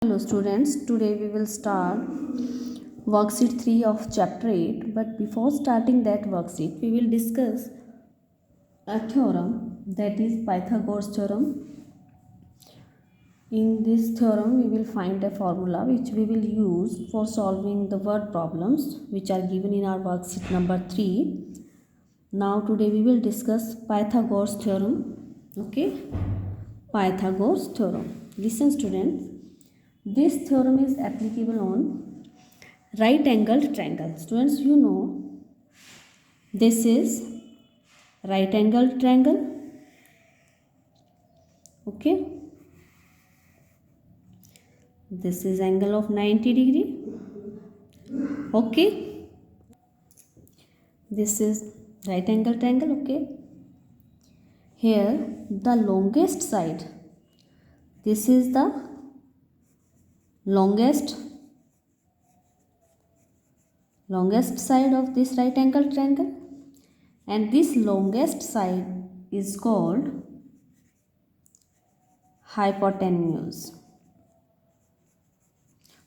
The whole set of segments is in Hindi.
Hello students, today we will start worksheet 3 of chapter 8, but before starting that worksheet we will discuss a theorem, that is Pythagoras theorem. In this theorem we will find a formula which we will use for solving the word problems which are given in our worksheet number 3. Now today we will discuss Pythagoras theorem. Okay, Pythagoras theorem. Listen students, this theorem is applicable on right angled triangle. Students, you know this is right angled triangle. Okay, this is angle of 90 degree. Okay, this is right angle triangle. Okay, here the longest side, this is the longest side of this right angle triangle, and this longest side is called hypotenuse.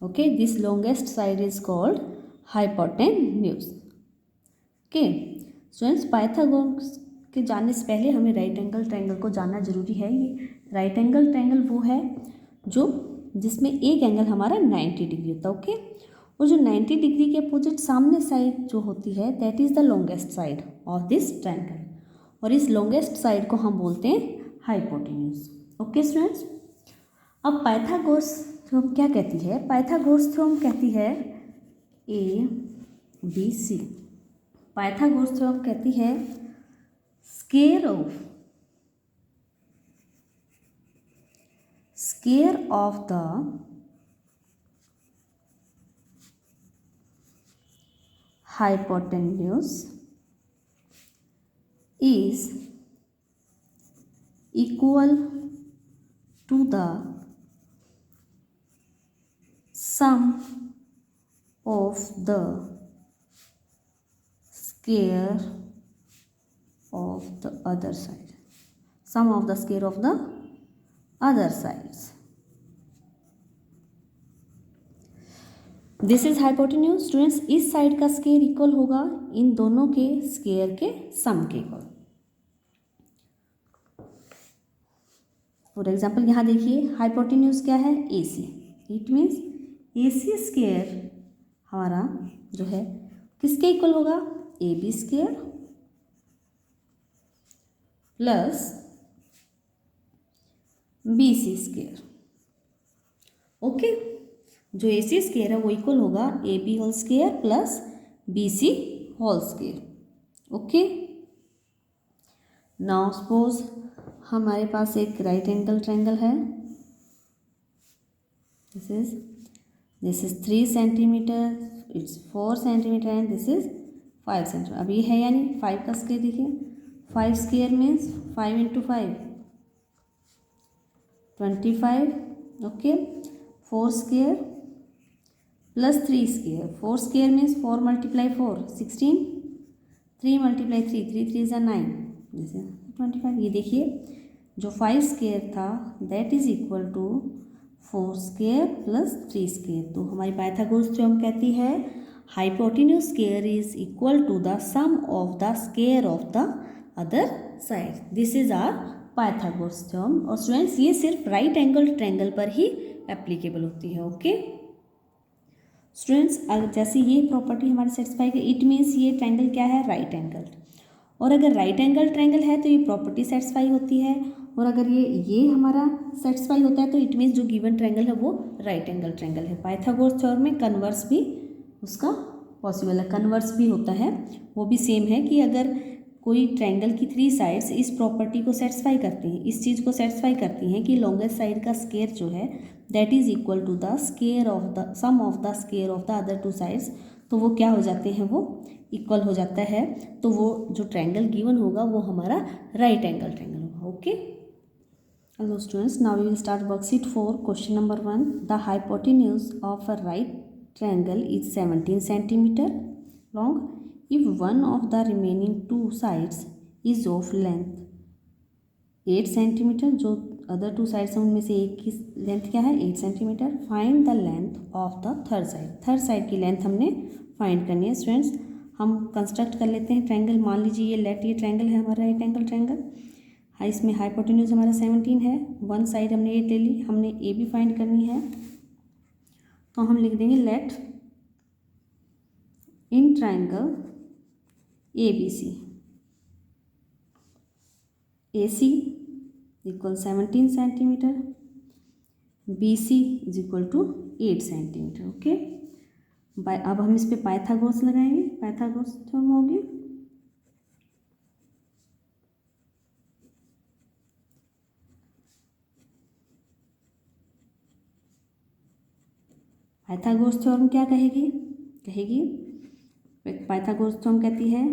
Okay, this longest side is called hypotenuse. Okay, students Pythagoras के जानने से पहले हमें राइट एंगल ट्रायंगल को जानना जरूरी है. ये राइट एंगल ट्रायंगल वो है जो जिसमें एक एंगल हमारा 90 डिग्री होता है. ओके, और जो 90 डिग्री के अपोजिट सामने साइड जो होती है that is the longest side of this triangle, और इस लॉन्गेस्ट साइड को हम बोलते हैं हाइपोटेन्यूज. ओके स्टूडेंट्स, अब पाइथागोरस थ्योरम क्या कहती है? पाइथागोरस थ्योरम कहती है A B C. Pythagoras theorem कहती है square of the hypotenuse is equal to the sum of the square of the other side. Sum of the square of the other sides. This is hypotenuse. Students, इस साइड का स्क्वायर इक्वल होगा इन दोनों के स्क्वायर के सम के इक्वल. फॉर एग्जाम्पल यहाँ देखिए हाइपोटेन्यूज क्या है? A C. It means A C square हमारा जो है किसके इक्वल होगा? A B square plus B C square. Okay, जो ए सी स्क्वायर है वो इक्वल होगा A B whole square plus B C whole square. Okay, now suppose हमारे पास एक राइट एंगल ट्रायंगल है. This is 3 centimetre, it's 4 centimetre and this is 5 centimetre. अब ये है यानी 5 का स्क्वायर. देखिए 5 square means 5 into 5 25. Okay, 4 square plus 3 square. 4 square means 4 multiply 4 16. 3 multiply 3 3 3 ज़ा 9 जैसे 25. ये देखिए जो 5 स्क्वायर था that is equal to 4 square plus 3 square. तो हमारी पाइथागोरस थ्योरम कहती है hypotenuse square is equal to the sum of the square of the other side. This is our Pythagoras theorem. और स्टूडेंट्स, ये सिर्फ राइट एंगल ट्रायंगल पर ही एप्लीकेबल होती है. ओके स्टूडेंट्स, अगर जैसे ये प्रॉपर्टी हमारी सेटिस्फाई है इट मीन्स ये ट्रायंगल क्या है? Right angle. और अगर राइट एंगल ट्रायंगल है तो ये प्रॉपर्टी सेटिस्फाई होती है. और अगर ये हमारा सेटिस्फाई होता है तो इट मीन्स जो गिवन ट्रायंगल है वो राइट एंगल ट्रायंगल है. पाइथागोरस थ्योरम में कन्वर्स भी उसका पॉसिबल है. कन्वर्स भी होता है, वो भी सेम है कि अगर कोई ट्रायंगल की 3 साइड्स इस प्रॉपर्टी को सेटिस्फाई करती हैं, इस चीज़ को सेटिस्फाई करती हैं कि लॉन्गेस्ट साइड का स्क्वायर जो है that is equal to the square of the sum of the square of the other 2 sides, तो वो क्या हो जाते हैं? वो इक्वल हो जाता है. तो वो जो ट्रायंगल गिवन होगा वो हमारा राइट एंगल ट्रायंगल होगा. Okay, hello students, now we will start worksheet 4. Question number 1, the hypotenuse of a right triangle is 17 centimeter long if one of the remaining 2 sides is of length 8 centimeter. जो अदर टू साइड्स हैं उनमें से एक की लेंथ क्या है 8 centimetre. Find the length of the third side, third side की लेंथ हमने फाइंड करनी है। स्टूडेंट्स हम कंस्ट्रक्ट कर लेते हैं ट्रायंगल। मान लीजिए ये ट्रायंगल है हमारा, राइट एंगल ट्रायंगल। इसमें हाइपोटेन्यूज हमारा 17 है। वन साइड हमने 8 ले ली, हमने ए बी फाइंड करनी है। तो हम लिख देंगे let in triangle A B C A C equal 17 centimetre, B C is equal to 8 centimetre. Okay, अब हम इस पे पाइथागोरस लगाएंगे। पाइथागोरस थ्योरम होगी पाइथागोरस थ्योरम क्या कहेगी पाइथागोरस थ्योरम कहती है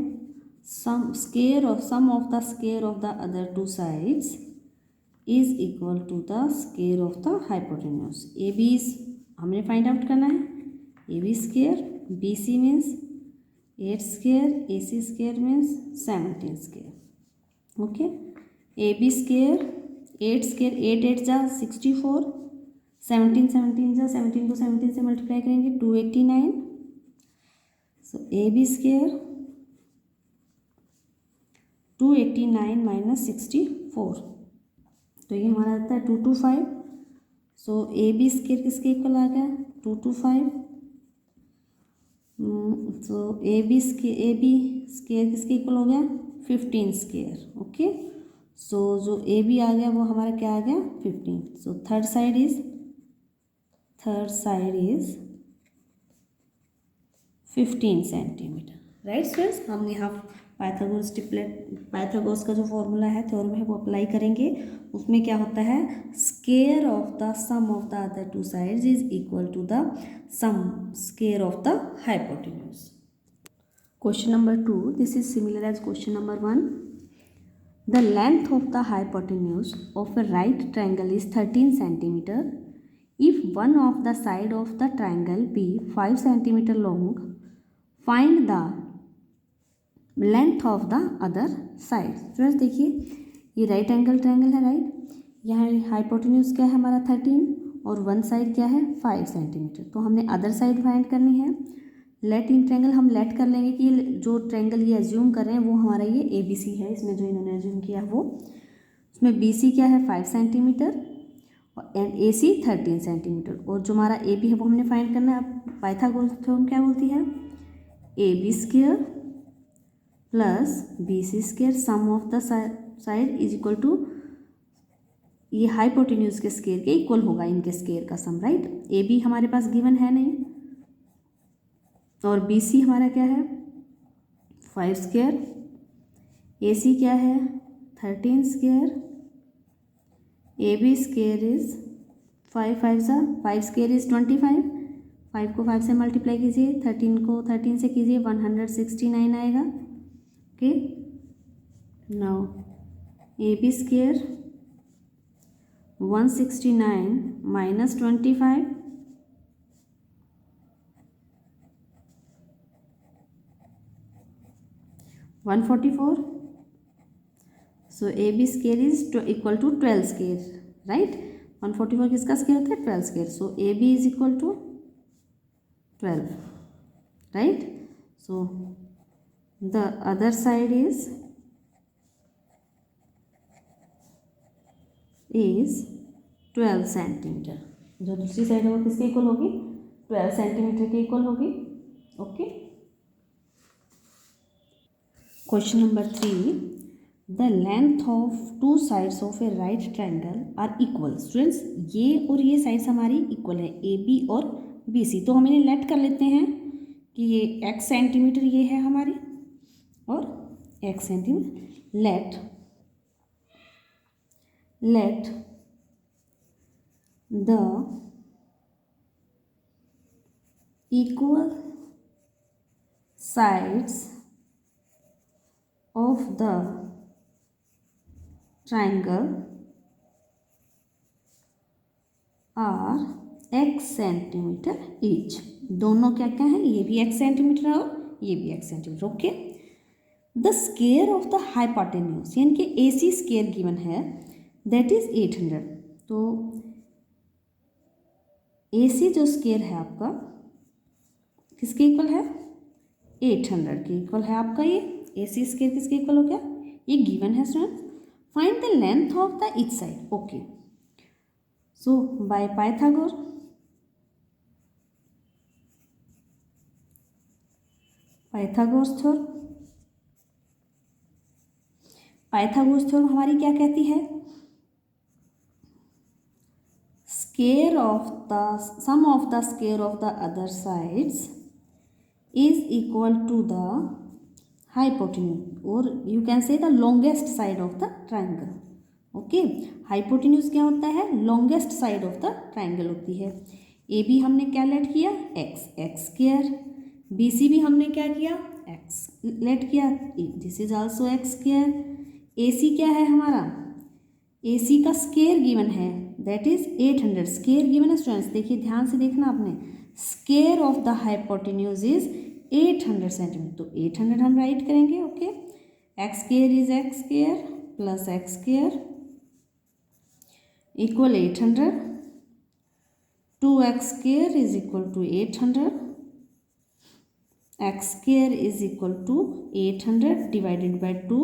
sum of the square of the other two sides is equal to the square of the hypotenuse. A B हमने फाइंड आउट करना है, A B square, B C means 8 square, A C square means 17 square. Okay, A B square 8 square 8 8 जा 64, 17 17 जा 17 को 17 से मल्टीप्लाई करेंगे 289। सो ए बी स्क्वायर 289 माइनस 64, तो ये हमारा आता है 225। सो ए बी स्क्वायर किसके इक्वल आ गया 225। सो ए बी स्क्वायर किसके इक्वल हो गया 15 स्क्वायर। ओके, सो जो ए बी आ गया वो हमारा क्या आ गया 15। So third side is 15 centimetre. Right students, हम यहाँ पाइथागोरस का जो फॉर्मूला है थ्योरम है वो अप्लाई करेंगे। उसमें क्या होता है square of the sum of the other two sides is equal to the sum square of the hypotenuse. Question number 2, this is similar as question number 1। The length of the hypotenuse of a right triangle is 13 centimeter. If one of the side of the triangle be 5 centimeter long, find the length of the other side. Friends देखिए ये राइट एंगल ट्रायंगल है, राइट। यहाँ हाइपोटेन्यूज क्या है हमारा 13 और वन साइड क्या है 5 सेंटीमीटर। तो हमने अदर साइड फाइंड करनी है। लेट इन ट्रायंगल हम लेट कर लेंगे कि जो ट्रायंगल ये एज्यूम कर रहे हैं वो हमारा ये ए बी सी है। इसमें जो इन्होंने एज्यूम किया है वो, उसमें बी सी क्या है 5 centimeter and A C 13 centimeter. और जो हमारा ए बी है वो हमने फाइंड करना है। अब पाइथागोरस थ्योरम क्या बोलती है A B square plus B C square sum of the side is equal to ये हाइपोटेन्यूज के स्क्वायर के इक्वल होगा, इनके स्क्वायर का सम, राइट। ए बी हमारे पास गिवन है नहीं और बी सी हमारा क्या है 5 स्क्वायर, ए सी क्या है 13 square, A B square is 5 5 square is 25। 5 को 5 से मल्टीप्लाई कीजिए, 13 को 13 से कीजिए 169 आएगा। Okay, now A B square 169 minus 25 144। So A B square is equal to 12 square, right. 144 किसका स्क्वायर होता है 12 square. So A B is equal to 12, right. So the other side is 12 centimeter. जो दूसरी साइड है वो किसके इक्वल होगी 12 सेंटीमीटर के इक्वल होगी। Okay, question number 3, the length of two sides of a right triangle are equal. Students ये और ये साइड्स हमारी इक्वल है ए बी और बी सी। तो हम इन्हें लेट कर लेते हैं कि ये x सेंटीमीटर ये है हमारी और x centimeter. Let the equal sides of the triangle are x centimeter each. दोनों क्या क्या है, ये भी x सेंटीमीटर और ये भी x centimetre. Okay, the square of the hypotenuse यानी कि AC स्क्वायर गिवन है दैट इज 800। तो AC जो स्क्वायर है आपका किसके इक्वल है, 800 के इक्वल है आपका ये। AC स्क्वायर किसके इक्वल हो गया, ये गिवन है students. Find the length of the each side. Okay, so by Pythagoras theorem हमारी क्या कहती है, square of the sum of the square of the other sides is equal to the hypotenuse, और you can say the longest side of the triangle. Okay, hypotenuse क्या होता है, longest side of the triangle होती है। ए बी हमने क्या लेट किया, एक्स स्क्वायर, बी सी भी हमने क्या किया, एक्स लेट किया, this is also X square. A C क्या है हमारा, ए सी का स्क्वायर गिवन है दैट इज 800, स्क्वायर गिवन है स्टूडेंट्स, देखिए ध्यान से देखना आपने, square of the hypotenuse is 800 centimetre, तो 800 हम राइट करेंगे। Okay, X square is X square plus X square equal 800, 2x square is equal to 800, x square is equal to 800 divided by 2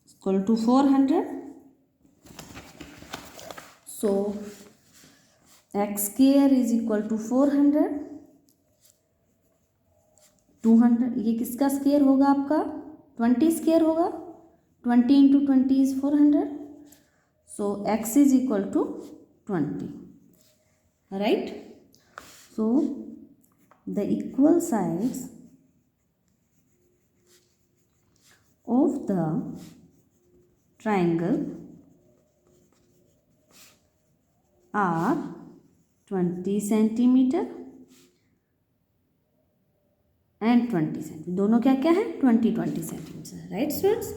equal to 400। So x square is equal to 400, 200, ये किसका स्क्वायर होगा आपका, 20 स्क्वायर होगा, 20 into 20 is 400, so x is equal to 20, right. So the equal sides of the triangle are 20 centimeter and 20 centimeter, दोनों क्या क्या है, 20 सेंटीमीटर, राइट स्टूडेंट्स।